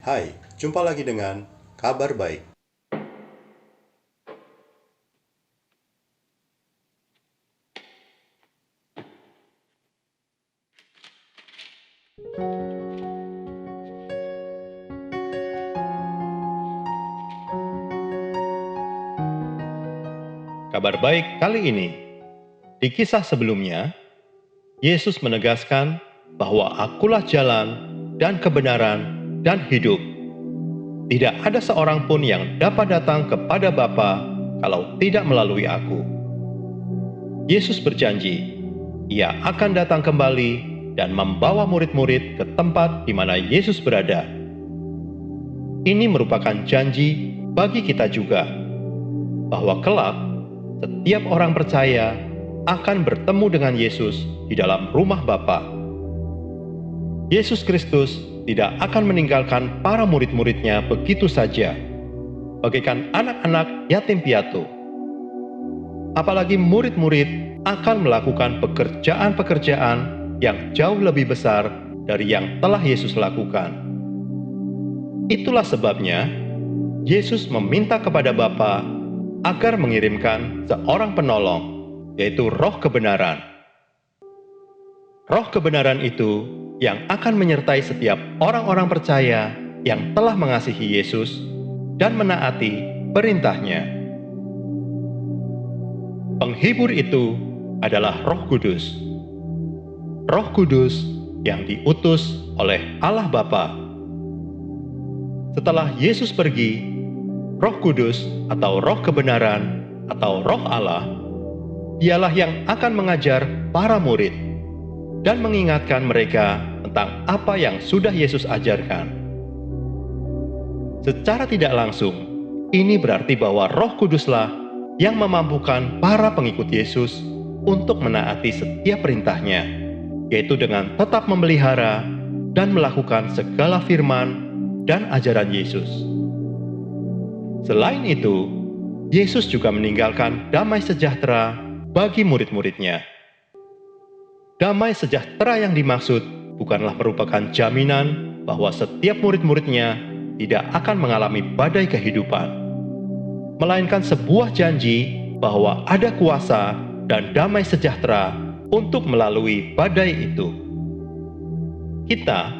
Hai, jumpa lagi dengan Kabar Baik. Kabar baik kali ini, di kisah sebelumnya, Yesus menegaskan bahwa akulah jalan dan kebenaran dan hidup. Tidak ada seorang pun yang dapat datang kepada Bapa kalau tidak melalui aku. Yesus berjanji, Ia akan datang kembali dan membawa murid-murid ke tempat di mana Yesus berada. Ini merupakan janji bagi kita juga, bahwa kelak setiap orang percaya akan bertemu dengan Yesus di dalam rumah Bapa. Yesus Kristus tidak akan meninggalkan para murid-muridnya begitu saja, bagaikan anak-anak yatim piatu. Apalagi murid-murid akan melakukan pekerjaan-pekerjaan yang jauh lebih besar dari yang telah Yesus lakukan. Itulah sebabnya Yesus meminta kepada Bapa agar mengirimkan seorang penolong, yaitu Roh Kebenaran. Roh kebenaran itu yang akan menyertai setiap orang-orang percaya yang telah mengasihi Yesus dan menaati perintahnya. Penghibur itu adalah Roh Kudus. Roh Kudus yang diutus oleh Allah Bapa. Setelah Yesus pergi, Roh Kudus atau Roh Kebenaran atau Roh Allah, Dialah yang akan mengajar para murid dan mengingatkan mereka tentang apa yang sudah Yesus ajarkan. Secara tidak langsung, ini berarti bahwa Roh Kuduslah yang memampukan para pengikut Yesus untuk menaati setiap perintahnya, yaitu dengan tetap memelihara dan melakukan segala firman dan ajaran Yesus. Selain itu, Yesus juga meninggalkan damai sejahtera bagi murid-muridnya. Damai sejahtera yang dimaksud bukanlah merupakan jaminan bahwa setiap murid-muridnya tidak akan mengalami badai kehidupan, melainkan sebuah janji bahwa ada kuasa dan damai sejahtera untuk melalui badai itu. Kita,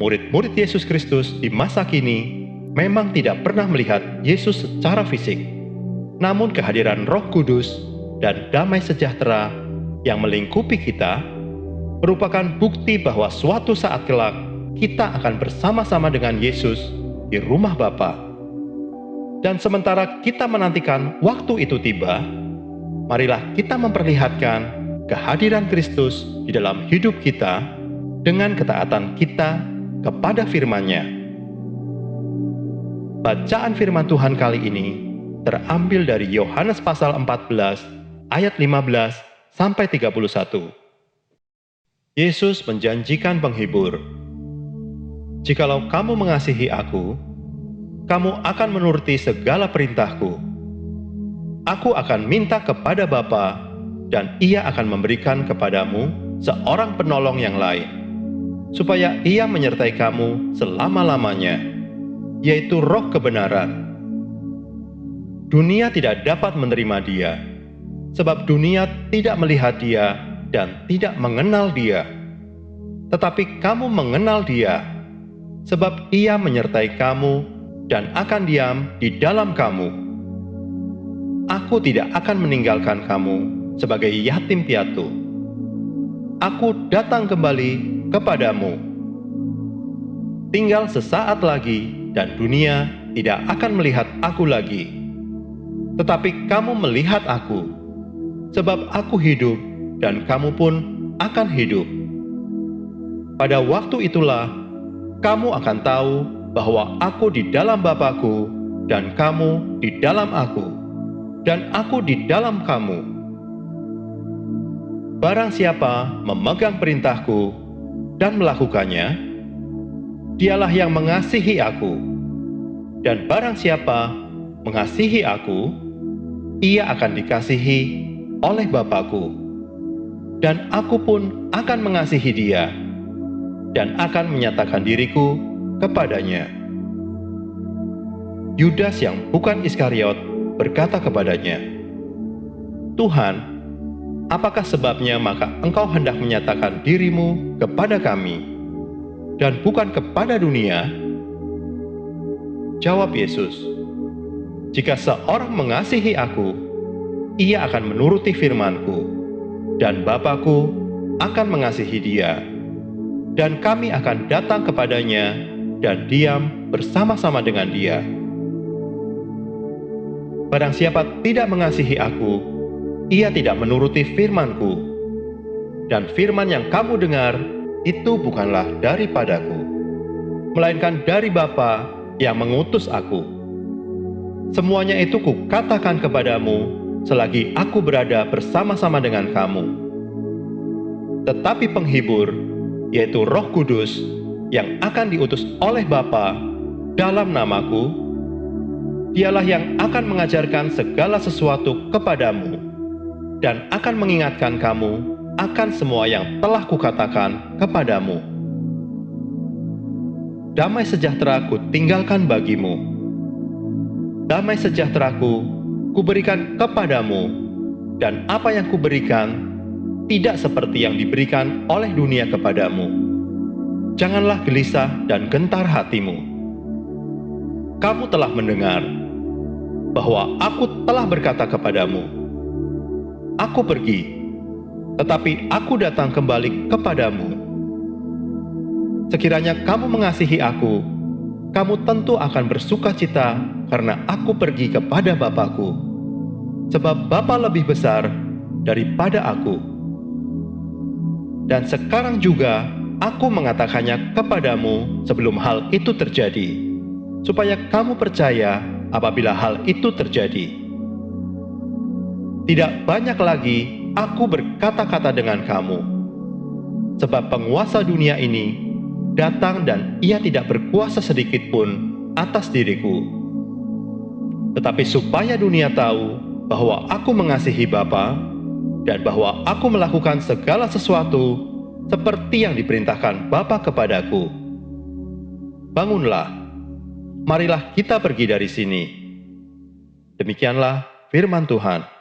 murid-murid Yesus Kristus di masa kini, memang tidak pernah melihat Yesus secara fisik, namun kehadiran Roh Kudus dan damai sejahtera yang melingkupi kita merupakan bukti bahwa suatu saat kelak kita akan bersama-sama dengan Yesus di rumah Bapa. Dan sementara kita menantikan waktu itu tiba, marilah kita memperlihatkan kehadiran Kristus di dalam hidup kita dengan ketaatan kita kepada firman-Nya. Bacaan firman Tuhan kali ini terambil dari Yohanes pasal 14 ayat 15 sampai 31. Yesus menjanjikan penghibur. Jikalau kamu mengasihi aku, kamu akan menuruti segala perintahku. Aku akan minta kepada Bapa, dan Ia akan memberikan kepadamu seorang penolong yang lain, supaya Ia menyertai kamu selama-lamanya, yaitu Roh Kebenaran. Dunia tidak dapat menerima Dia, sebab dunia tidak melihat Dia dan tidak mengenal Dia. Tetapi kamu mengenal Dia, sebab Ia menyertai kamu dan akan diam di dalam kamu. Aku tidak akan meninggalkan kamu sebagai yatim piatu. Aku datang kembali kepadamu. Tinggal sesaat lagi dan dunia tidak akan melihat aku lagi. Tetapi kamu melihat aku, sebab aku hidup dan kamu pun akan hidup. Pada waktu itulah kamu akan tahu bahwa aku di dalam Bapa-Ku dan kamu di dalam aku, dan aku di dalam kamu. Barang siapa memegang perintahku dan melakukannya, Dialah yang mengasihi aku. Dan barang siapa mengasihi aku, ia akan dikasihi oleh Bapa-Ku. Dan aku pun akan mengasihi dia, dan akan menyatakan diriku kepadanya. Yudas yang bukan Iskariot berkata kepadanya, "Tuhan, apakah sebabnya maka Engkau hendak menyatakan dirimu kepada kami dan bukan kepada dunia?" Jawab Yesus, "Jika seorang mengasihi aku, ia akan menuruti firman-Ku, dan Bapa-Ku akan mengasihi dia, dan kami akan datang kepadanya dan diam bersama-sama dengan dia. Barang siapa tidak mengasihi aku, ia tidak menuruti firman-Ku, dan firman yang kamu dengar itu bukanlah daripadaku, melainkan dari Bapa yang mengutus aku. Semuanya itu kukatakan kepadamu selagi aku berada bersama-sama dengan kamu. Tetapi penghibur, yaitu Roh Kudus, yang akan diutus oleh Bapa dalam namaku, dialah yang akan mengajarkan segala sesuatu kepadamu dan akan mengingatkan kamu akan semua yang telah kukatakan kepadamu. Damai sejahtera kutinggalkan bagimu. Damai sejahteraku kuberikan kepadamu, dan apa yang kuberikan tidak seperti yang diberikan oleh dunia kepadamu. Janganlah gelisah dan gentar hatimu. Kamu telah mendengar bahwa aku telah berkata kepadamu, aku pergi, tetapi aku datang kembali kepadamu. Sekiranya kamu mengasihi aku, kamu tentu akan bersuka cita karena aku pergi kepada Bapa-Ku, sebab Bapa lebih besar daripada aku. Dan sekarang juga aku mengatakannya kepadamu sebelum hal itu terjadi, supaya kamu percaya apabila hal itu terjadi. Tidak banyak lagi aku berkata-kata dengan kamu, sebab penguasa dunia ini datang dan ia tidak berkuasa sedikit pun atas diriku. Tetapi supaya dunia tahu bahwa aku mengasihi Bapa dan bahwa aku melakukan segala sesuatu seperti yang diperintahkan Bapa kepadaku. Bangunlah, marilah kita pergi dari sini. Demikianlah firman Tuhan.